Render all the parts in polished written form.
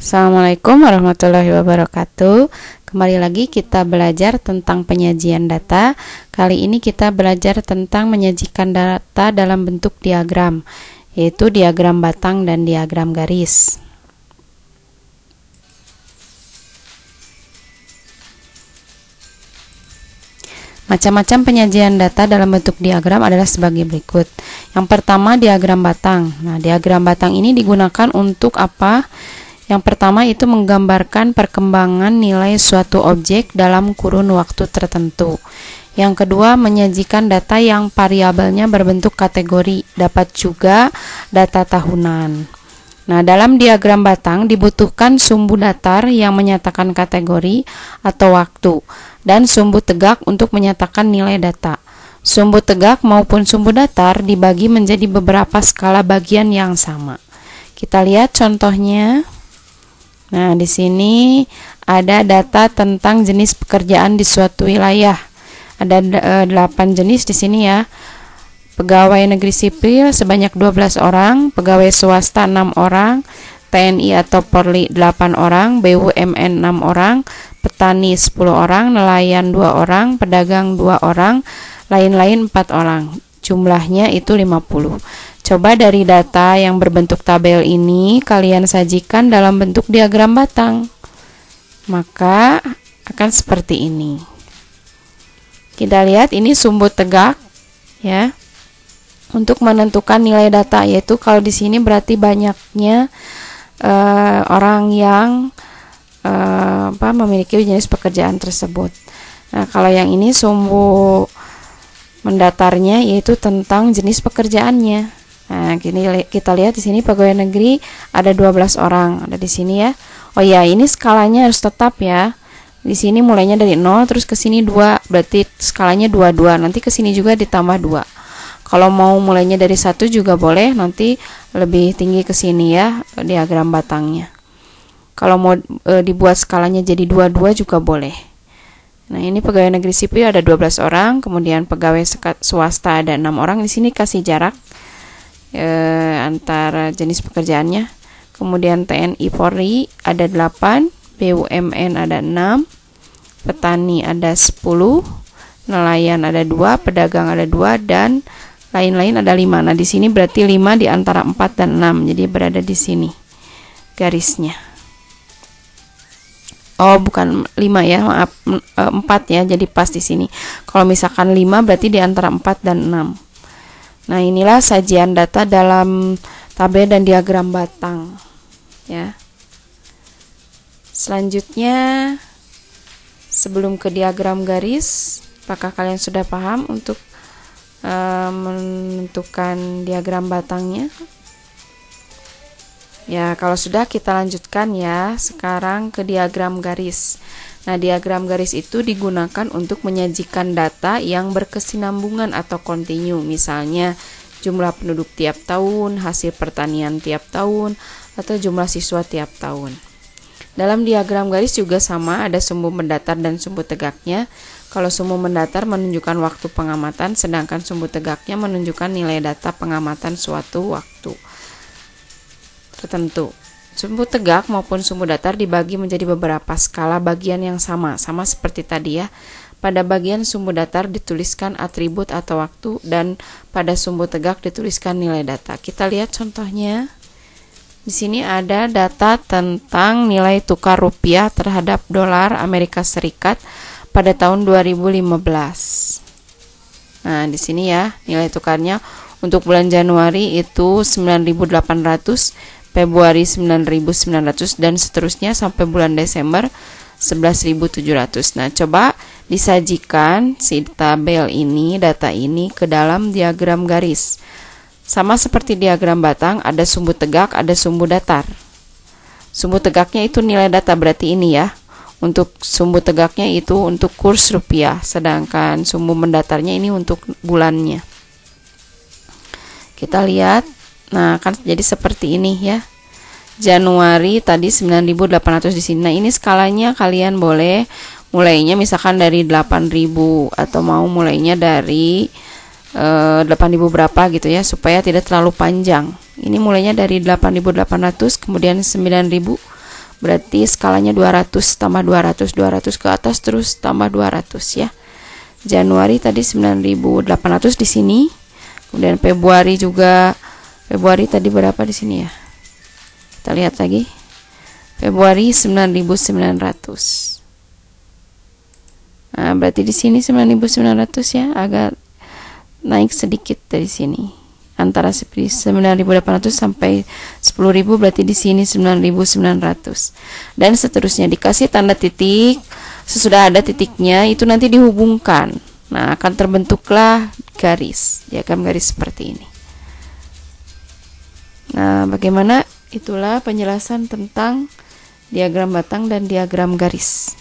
Assalamualaikum warahmatullahi wabarakatuh. Kembali lagi kita belajar tentang penyajian data. Kali ini kita belajar tentang menyajikan data dalam bentuk diagram, yaitu diagram batang dan diagram garis. Macam-macam penyajian data dalam bentuk diagram adalah sebagai berikut. Yang pertama, diagram batang. Nah, diagram batang ini digunakan untuk apa? Yang pertama itu menggambarkan perkembangan nilai suatu objek dalam kurun waktu tertentu. Yang kedua, menyajikan data yang variabelnya berbentuk kategori, dapat juga data tahunan. Nah, dalam diagram batang dibutuhkan sumbu datar yang menyatakan kategori atau waktu, dan sumbu tegak untuk menyatakan nilai data. Sumbu tegak maupun sumbu datar dibagi menjadi beberapa skala bagian yang sama. Kita lihat contohnya. Nah, di sini ada data tentang jenis pekerjaan di suatu wilayah. Ada 8 jenis di sini ya. Pegawai negeri sipil sebanyak 12 orang, pegawai swasta 6 orang, TNI atau Polri 8 orang, BUMN 6 orang, petani 10 orang, nelayan 2 orang, pedagang 2 orang, lain-lain 4 orang. Jumlahnya itu 50. Coba dari data yang berbentuk tabel ini kalian sajikan dalam bentuk diagram batang. Maka akan seperti ini. Kita lihat ini sumbu tegak ya. Untuk menentukan nilai data, yaitu kalau di sini berarti banyaknya orang yang memiliki jenis pekerjaan tersebut. Nah, kalau yang ini sumbu mendatarnya yaitu tentang jenis pekerjaannya. Nah, kita lihat di sini pegawai negeri ada 12 orang, ada di sini ya. Oh ya, ini skalanya harus tetap ya. Di sini mulainya dari 0 terus ke sini 2, berarti skalanya 22. Nanti ke sini juga ditambah 2. Kalau mau mulainya dari 1 juga boleh, nanti lebih tinggi ke sini ya diagram batangnya. Kalau mau dibuat skalanya jadi 22 juga boleh. Nah, ini pegawai negeri sipil ada 12 orang, kemudian pegawai swasta ada 6 orang. Di sini kasih jarak antara jenis pekerjaannya. Kemudian TNI Polri ada 8, BUMN ada 6, petani ada 10, nelayan ada 2, pedagang ada 2, dan lain-lain ada 5. Nah, di sini berarti 5 di antara 4 dan 6. Jadi berada di sini garisnya. Oh, bukan 5 ya, maaf, 4 ya. Jadi pas di sini. Kalau misalkan 5 berarti di antara 4 dan 6. Nah, inilah sajian data dalam tabel dan diagram batang ya. Selanjutnya, sebelum ke diagram garis, apakah kalian sudah paham untuk menentukan diagram batangnya? Ya, kalau sudah kita lanjutkan ya. Sekarang ke diagram garis. Nah, diagram garis itu digunakan untuk menyajikan data yang berkesinambungan atau kontinu. Misalnya, jumlah penduduk tiap tahun, hasil pertanian tiap tahun, atau jumlah siswa tiap tahun. Dalam diagram garis juga sama, ada sumbu mendatar dan sumbu tegaknya. Kalau sumbu mendatar menunjukkan waktu pengamatan, sedangkan sumbu tegaknya menunjukkan nilai data pengamatan suatu waktu tertentu. Sumbu tegak maupun sumbu datar dibagi menjadi beberapa skala bagian yang sama seperti tadi ya. Pada bagian sumbu datar dituliskan atribut atau waktu, dan pada sumbu tegak dituliskan nilai data. Kita lihat contohnya. Di sini ada data tentang nilai tukar rupiah terhadap dolar Amerika Serikat pada tahun 2015. Nah, di sini ya nilai tukarnya untuk bulan Januari itu 9.800, Februari 9.900, dan seterusnya sampai bulan Desember 11.700. Nah, coba disajikan si tabel ini, data ini ke dalam diagram garis. Sama seperti diagram batang, ada sumbu tegak, ada sumbu datar. Sumbu tegaknya itu nilai data, berarti ini ya. Untuk sumbu tegaknya itu untuk kurs rupiah, sedangkan sumbu mendatarnya ini untuk bulannya. Kita lihat. Nah, kan jadi seperti ini ya. Januari tadi 9.800 di sini. Nah, ini skalanya kalian boleh mulainya misalkan dari 8.000 atau mau mulainya dari 8.000 berapa gitu ya, supaya tidak terlalu panjang. Ini mulainya dari 8.800, kemudian 9.000, berarti skalanya 200 tambah 200, 200 ke atas terus tambah 200 ya. Januari tadi 9.800 di sini. Kemudian Februari juga, Februari tadi berapa di sini ya? Kita lihat lagi. Februari 9.900. Nah, berarti di sini 9.900 ya, agak naik sedikit dari sini. Antara 9.800 sampai 10.000, berarti di sini 9.900. Dan seterusnya dikasih tanda titik. Sesudah ada titiknya itu nanti dihubungkan. Nah, akan terbentuklah garis, diagram garis seperti ini. Nah, bagaimana? Itulah penjelasan tentang diagram batang dan diagram garis.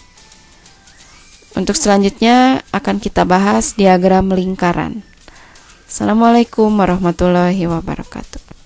Untuk selanjutnya akan kita bahas diagram lingkaran. Assalamualaikum warahmatullahi wabarakatuh.